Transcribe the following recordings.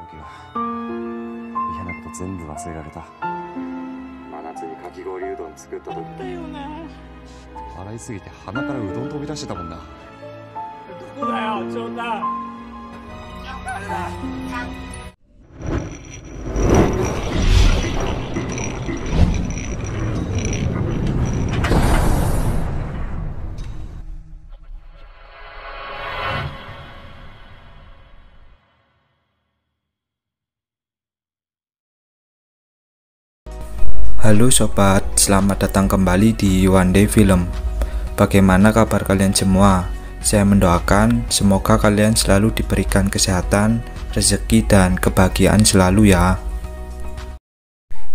時は嫌なこと全部忘れられた。真夏にかき氷うどん作った時だよな。笑いすぎて鼻からうどん飛び出してたもんな。どこだよ長太。Halo sobat, selamat datang kembali di One Day Film. Bagaimana kabar kalian semua? Saya mendoakan semoga kalian selalu diberikan kesehatan, rezeki, dan kebahagiaan selalu ya.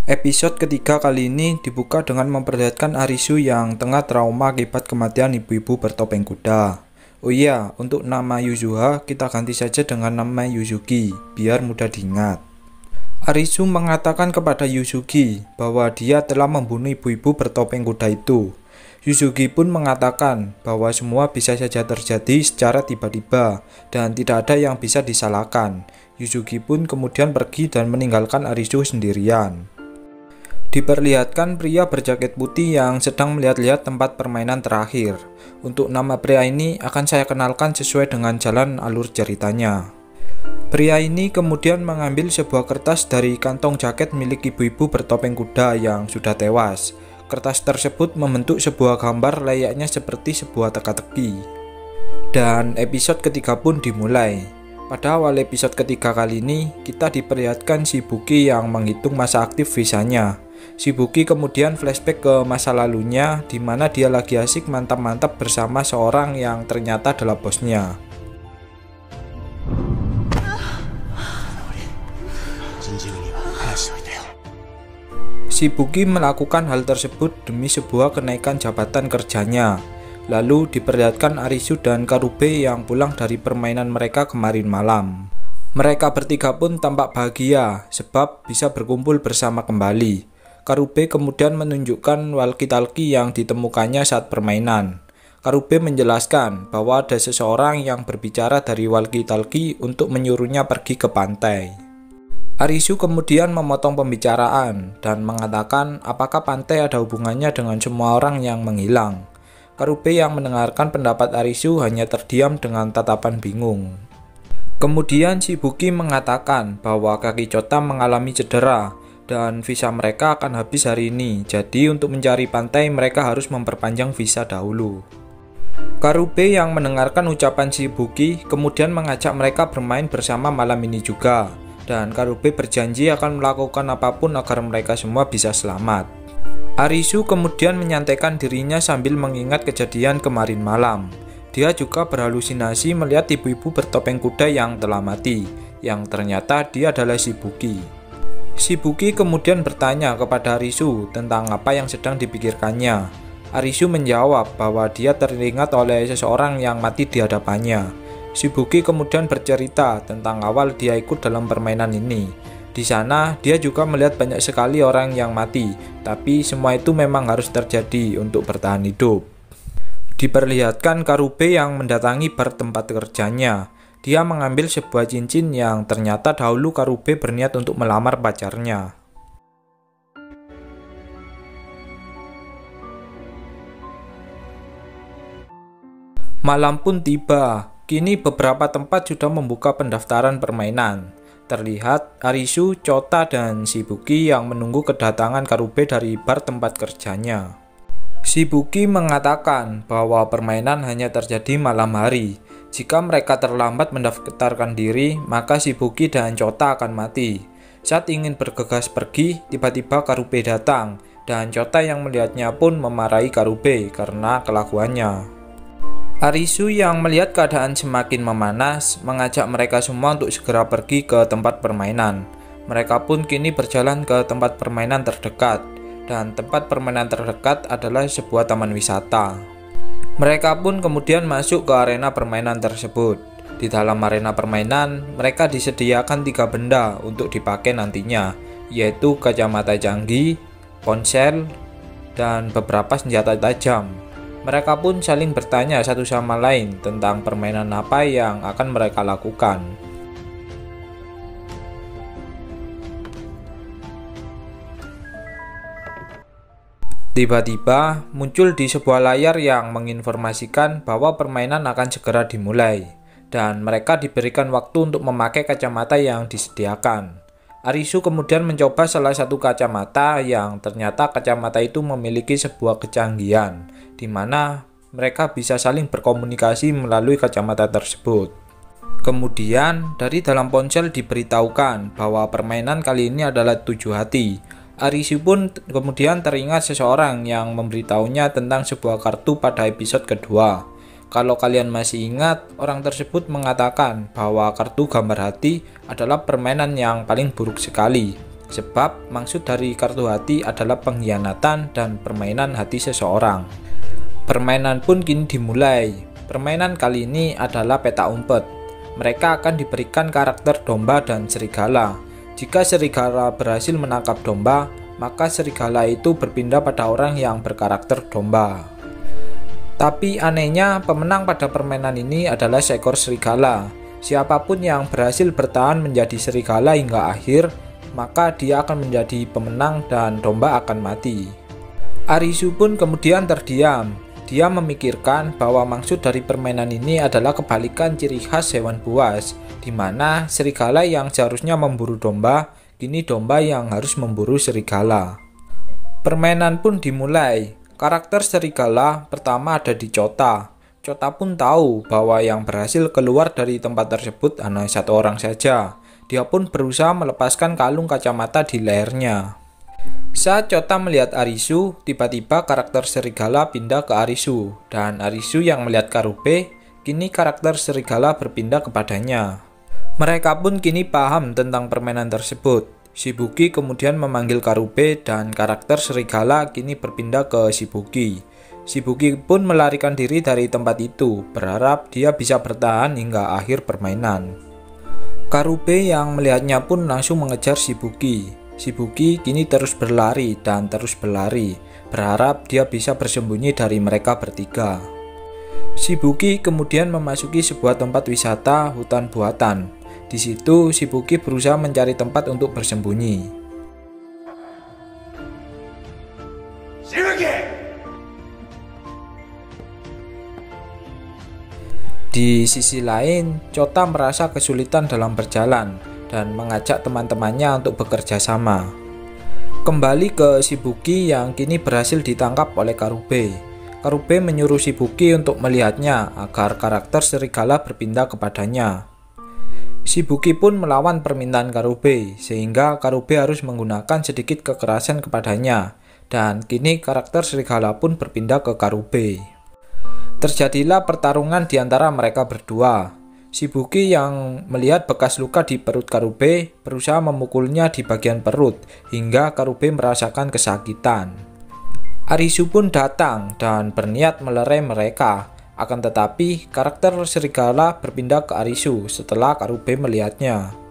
Episode ketiga kali ini dibuka dengan memperlihatkan Arisu yang tengah trauma akibat kematian ibu-ibu bertopeng kuda. Oh iya, untuk nama Yuzuha kita ganti saja dengan nama Yuzuki, biar mudah diingat. Arisu mengatakan kepada Yuzuki bahwa dia telah membunuh ibu-ibu bertopeng kuda itu. Yuzuki pun mengatakan bahwa semua bisa saja terjadi secara tiba-tiba dan tidak ada yang bisa disalahkan. Yuzuki pun kemudian pergi dan meninggalkan Arisu sendirian. Diperlihatkan pria berjaket putih yang sedang melihat-lihat tempat permainan terakhir. Untuk nama pria ini akan saya kenalkan sesuai dengan jalan alur ceritanya. Pria ini kemudian mengambil sebuah kertas dari kantong jaket milik ibu-ibu bertopeng kuda yang sudah tewas. Kertas tersebut membentuk sebuah gambar layaknya seperti sebuah teka-teki. Dan episode ketiga pun dimulai. Pada awal episode ketiga kali ini, kita diperlihatkan Shibuki yang menghitung masa aktif visanya. Shibuki kemudian flashback ke masa lalunya, di mana dia lagi asik mantap-mantap bersama seorang yang ternyata adalah bosnya. Shibuki melakukan hal tersebut demi sebuah kenaikan jabatan kerjanya. Lalu diperlihatkan Arisu dan Karube yang pulang dari permainan mereka kemarin malam. Mereka bertiga pun tampak bahagia sebab bisa berkumpul bersama kembali. Karube kemudian menunjukkan walkie-talkie yang ditemukannya saat permainan. Karube menjelaskan bahwa ada seseorang yang berbicara dari walkie-talkie untuk menyuruhnya pergi ke pantai. Arisu kemudian memotong pembicaraan dan mengatakan apakah pantai ada hubungannya dengan semua orang yang menghilang. Karube yang mendengarkan pendapat Arisu hanya terdiam dengan tatapan bingung. Kemudian Shibuki mengatakan bahwa kaki Chota mengalami cedera dan visa mereka akan habis hari ini, jadi untuk mencari pantai mereka harus memperpanjang visa dahulu. Karube yang mendengarkan ucapan Shibuki kemudian mengajak mereka bermain bersama malam ini juga. Dan Karube berjanji akan melakukan apapun agar mereka semua bisa selamat. Arisu kemudian menyantaikan dirinya sambil mengingat kejadian kemarin malam. Dia juga berhalusinasi melihat ibu-ibu bertopeng kuda yang telah mati, yang ternyata dia adalah Shibuki. Shibuki kemudian bertanya kepada Arisu tentang apa yang sedang dipikirkannya. Arisu menjawab bahwa dia teringat oleh seseorang yang mati di hadapannya. Shibuki kemudian bercerita tentang awal dia ikut dalam permainan ini. Di sana dia juga melihat banyak sekali orang yang mati, tapi semua itu memang harus terjadi untuk bertahan hidup. Diperlihatkan Karube yang mendatangi bar tempat kerjanya. Dia mengambil sebuah cincin yang ternyata dahulu Karube berniat untuk melamar pacarnya. Malam pun tiba. Kini beberapa tempat sudah membuka pendaftaran permainan. Terlihat Arisu, Chota, dan Shibuki yang menunggu kedatangan Karube dari bar tempat kerjanya. Shibuki mengatakan bahwa permainan hanya terjadi malam hari. Jika mereka terlambat mendaftarkan diri, maka Shibuki dan Chota akan mati. Saat ingin bergegas pergi, tiba-tiba Karube datang, dan Chota yang melihatnya pun memarahi Karube karena kelakuannya. Arisu yang melihat keadaan semakin memanas mengajak mereka semua untuk segera pergi ke tempat permainan. Mereka pun kini berjalan ke tempat permainan terdekat, dan tempat permainan terdekat adalah sebuah taman wisata. Mereka pun kemudian masuk ke arena permainan tersebut. Di dalam arena permainan, mereka disediakan 3 benda untuk dipakai nantinya, yaitu kacamata canggih, ponsel, dan beberapa senjata tajam. Mereka pun saling bertanya satu sama lain tentang permainan apa yang akan mereka lakukan. Tiba-tiba muncul di sebuah layar yang menginformasikan bahwa permainan akan segera dimulai, dan mereka diberikan waktu untuk memakai kacamata yang disediakan. Arisu kemudian mencoba salah satu kacamata yang ternyata kacamata itu memiliki sebuah kecanggihan, di mana mereka bisa saling berkomunikasi melalui kacamata tersebut. Kemudian dari dalam ponsel diberitahukan bahwa permainan kali ini adalah 7 hati. Arisu pun kemudian teringat seseorang yang memberitahunya tentang sebuah kartu pada episode kedua. Kalau kalian masih ingat, orang tersebut mengatakan bahwa kartu gambar hati adalah permainan yang paling buruk sekali. Sebab maksud dari kartu hati adalah pengkhianatan dan permainan hati seseorang. Permainan pun kini dimulai. Permainan kali ini adalah petak umpet. Mereka akan diberikan karakter domba dan serigala. Jika serigala berhasil menangkap domba, maka serigala itu berpindah pada orang yang berkarakter domba. Tapi anehnya, pemenang pada permainan ini adalah seekor serigala. Siapapun yang berhasil bertahan menjadi serigala hingga akhir, maka dia akan menjadi pemenang dan domba akan mati. Arisu pun kemudian terdiam. Dia memikirkan bahwa maksud dari permainan ini adalah kebalikan ciri khas hewan buas, di mana serigala yang seharusnya memburu domba, kini domba yang harus memburu serigala. Permainan pun dimulai. Karakter serigala pertama ada di Chota. Chota pun tahu bahwa yang berhasil keluar dari tempat tersebut hanya satu orang saja. Dia pun berusaha melepaskan kalung kacamata di lehernya. Saat Chota melihat Arisu, tiba-tiba karakter serigala pindah ke Arisu, dan Arisu yang melihat Karube, kini karakter serigala berpindah kepadanya. Mereka pun kini paham tentang permainan tersebut. Shibuki kemudian memanggil Karube dan karakter serigala kini berpindah ke Shibuki. Shibuki pun melarikan diri dari tempat itu, berharap dia bisa bertahan hingga akhir permainan. Karube yang melihatnya pun langsung mengejar Shibuki. Shibuki kini terus berlari dan terus berlari, berharap dia bisa bersembunyi dari mereka bertiga. Shibuki kemudian memasuki sebuah tempat wisata hutan buatan. Di situ Shibuki berusaha mencari tempat untuk bersembunyi. Shibuki! Di sisi lain, Chota merasa kesulitan dalam berjalan dan mengajak teman-temannya untuk bekerja sama. Kembali ke Shibuki yang kini berhasil ditangkap oleh Karube. Karube menyuruh Shibuki untuk melihatnya agar karakter serigala berpindah kepadanya. Shibuki pun melawan permintaan Karube, sehingga Karube harus menggunakan sedikit kekerasan kepadanya, dan kini karakter serigala pun berpindah ke Karube. Terjadilah pertarungan di antara mereka berdua. Shibuki yang melihat bekas luka di perut Karube berusaha memukulnya di bagian perut hingga Karube merasakan kesakitan. Arisu pun datang dan berniat melerai mereka. Akan tetapi karakter serigala berpindah ke Arisu setelah Karube melihatnya.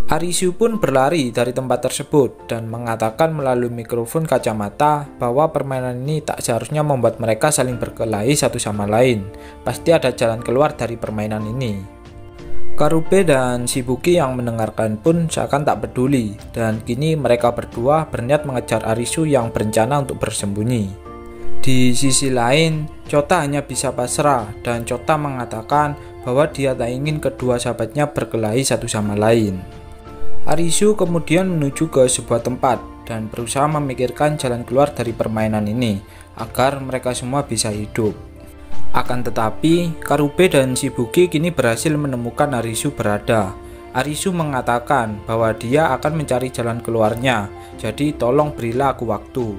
Arisu pun berlari dari tempat tersebut dan mengatakan melalui mikrofon kacamata bahwa permainan ini tak seharusnya membuat mereka saling berkelahi satu sama lain. Pasti ada jalan keluar dari permainan ini. Karube dan Shibuki yang mendengarkan pun seakan tak peduli, dan kini mereka berdua berniat mengejar Arisu yang berencana untuk bersembunyi. Di sisi lain, Chota hanya bisa pasrah dan Chota mengatakan bahwa dia tak ingin kedua sahabatnya berkelahi satu sama lain. Arisu kemudian menuju ke sebuah tempat dan berusaha memikirkan jalan keluar dari permainan ini agar mereka semua bisa hidup. Akan tetapi, Karube dan Shibuki kini berhasil menemukan Arisu berada. Arisu mengatakan bahwa dia akan mencari jalan keluarnya, jadi tolong berilah aku waktu.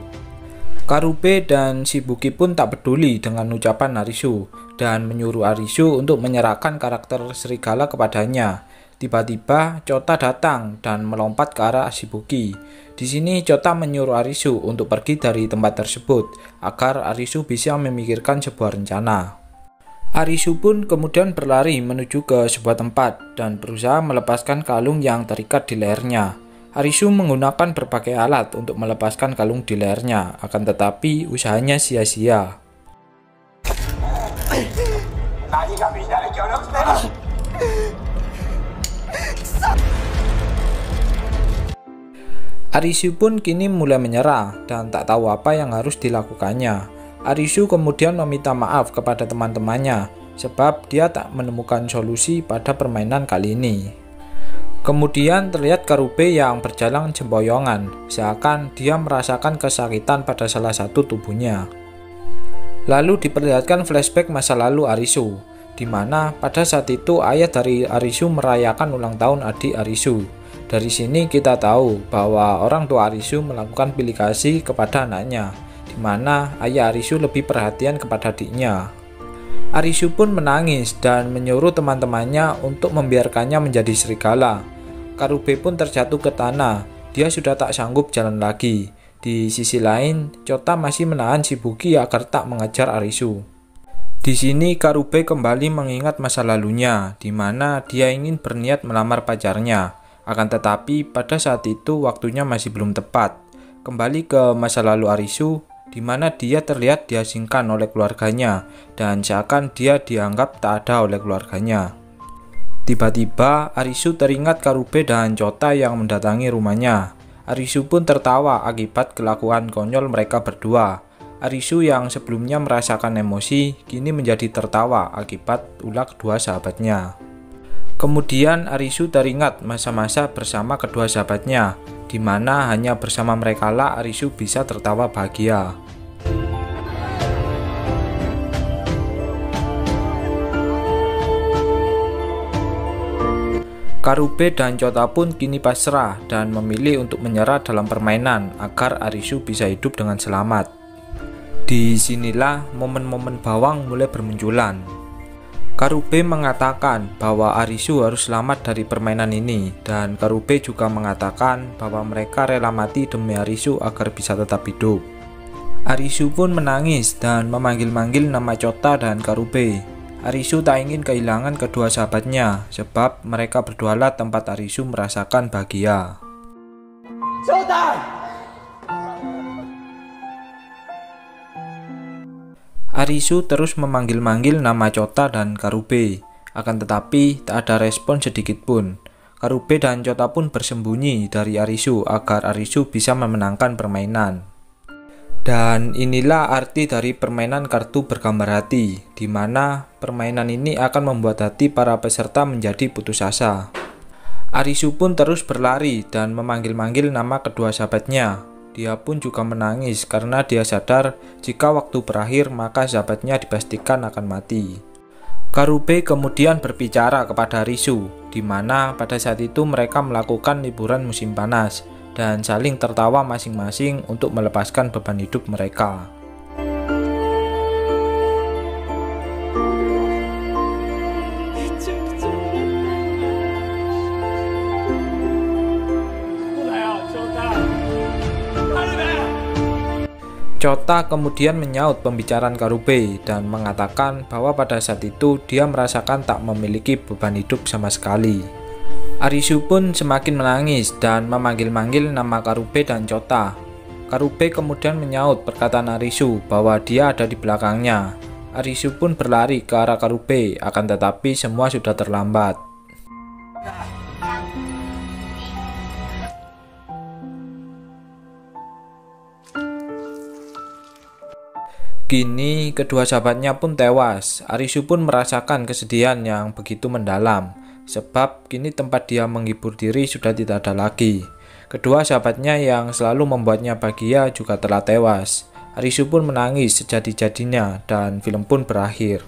Karube dan Shibuki pun tak peduli dengan ucapan Arisu dan menyuruh Arisu untuk menyerahkan karakter serigala kepadanya. Tiba-tiba Chota datang dan melompat ke arah Shibuki. Di sini Chota menyuruh Arisu untuk pergi dari tempat tersebut agar Arisu bisa memikirkan sebuah rencana. Arisu pun kemudian berlari menuju ke sebuah tempat dan berusaha melepaskan kalung yang terikat di lehernya. Arisu menggunakan berbagai alat untuk melepaskan kalung di lehernya, akan tetapi usahanya sia-sia. Arisu pun kini mulai menyerah dan tak tahu apa yang harus dilakukannya. Arisu kemudian meminta maaf kepada teman-temannya sebab dia tak menemukan solusi pada permainan kali ini. Kemudian terlihat Karube yang berjalan sempoyongan, seakan dia merasakan kesakitan pada salah satu tubuhnya. Lalu diperlihatkan flashback masa lalu Arisu, di mana pada saat itu ayah dari Arisu merayakan ulang tahun adik Arisu. Dari sini kita tahu bahwa orang tua Arisu melakukan pilih kasih kepada anaknya, di mana ayah Arisu lebih perhatian kepada adiknya. Arisu pun menangis dan menyuruh teman-temannya untuk membiarkannya menjadi serigala. Karube pun terjatuh ke tanah, dia sudah tak sanggup jalan lagi. Di sisi lain, Chota masih menahan Shibuki agar tak mengejar Arisu. Di sini Karube kembali mengingat masa lalunya, di mana dia ingin berniat melamar pacarnya. Akan tetapi pada saat itu waktunya masih belum tepat. Kembali ke masa lalu Arisu, di mana dia terlihat diasingkan oleh keluarganya dan seakan dia dianggap tak ada oleh keluarganya. Tiba-tiba Arisu teringat Karube dan Chota yang mendatangi rumahnya. Arisu pun tertawa akibat kelakuan konyol mereka berdua. Arisu yang sebelumnya merasakan emosi, kini menjadi tertawa akibat ulah kedua sahabatnya. Kemudian Arisu teringat masa-masa bersama kedua sahabatnya, di mana hanya bersama merekalah Arisu bisa tertawa bahagia. Karube dan Chota pun kini pasrah dan memilih untuk menyerah dalam permainan agar Arisu bisa hidup dengan selamat. Disinilah momen-momen bawang mulai bermunculan. Karube mengatakan bahwa Arisu harus selamat dari permainan ini, dan Karube juga mengatakan bahwa mereka rela mati demi Arisu agar bisa tetap hidup. Arisu pun menangis dan memanggil-manggil nama Chota dan Karube. Arisu tak ingin kehilangan kedua sahabatnya, sebab mereka berdualah tempat Arisu merasakan bahagia. Chota! Arisu terus memanggil-manggil nama Chota dan Karube, akan tetapi tak ada respon sedikit pun. Karube dan Chota pun bersembunyi dari Arisu agar Arisu bisa memenangkan permainan. Dan inilah arti dari permainan kartu bergambar hati, di mana permainan ini akan membuat hati para peserta menjadi putus asa. Arisu pun terus berlari dan memanggil-manggil nama kedua sahabatnya. Dia pun juga menangis karena dia sadar jika waktu berakhir maka sahabatnya dipastikan akan mati. Karube kemudian berbicara kepada Arisu, di mana pada saat itu mereka melakukan liburan musim panas dan saling tertawa masing-masing untuk melepaskan beban hidup mereka. Chota kemudian menyaut pembicaraan Karube dan mengatakan bahwa pada saat itu dia merasakan tak memiliki beban hidup sama sekali. Arisu pun semakin menangis dan memanggil-manggil nama Karube dan Chota. Karube kemudian menyaut perkataan Arisu bahwa dia ada di belakangnya. Arisu pun berlari ke arah Karube, akan tetapi semua sudah terlambat. Kini kedua sahabatnya pun tewas. Arisu pun merasakan kesedihan yang begitu mendalam, sebab kini tempat dia menghibur diri sudah tidak ada lagi. Kedua sahabatnya yang selalu membuatnya bahagia juga telah tewas. Arisu pun menangis sejadi-jadinya dan film pun berakhir.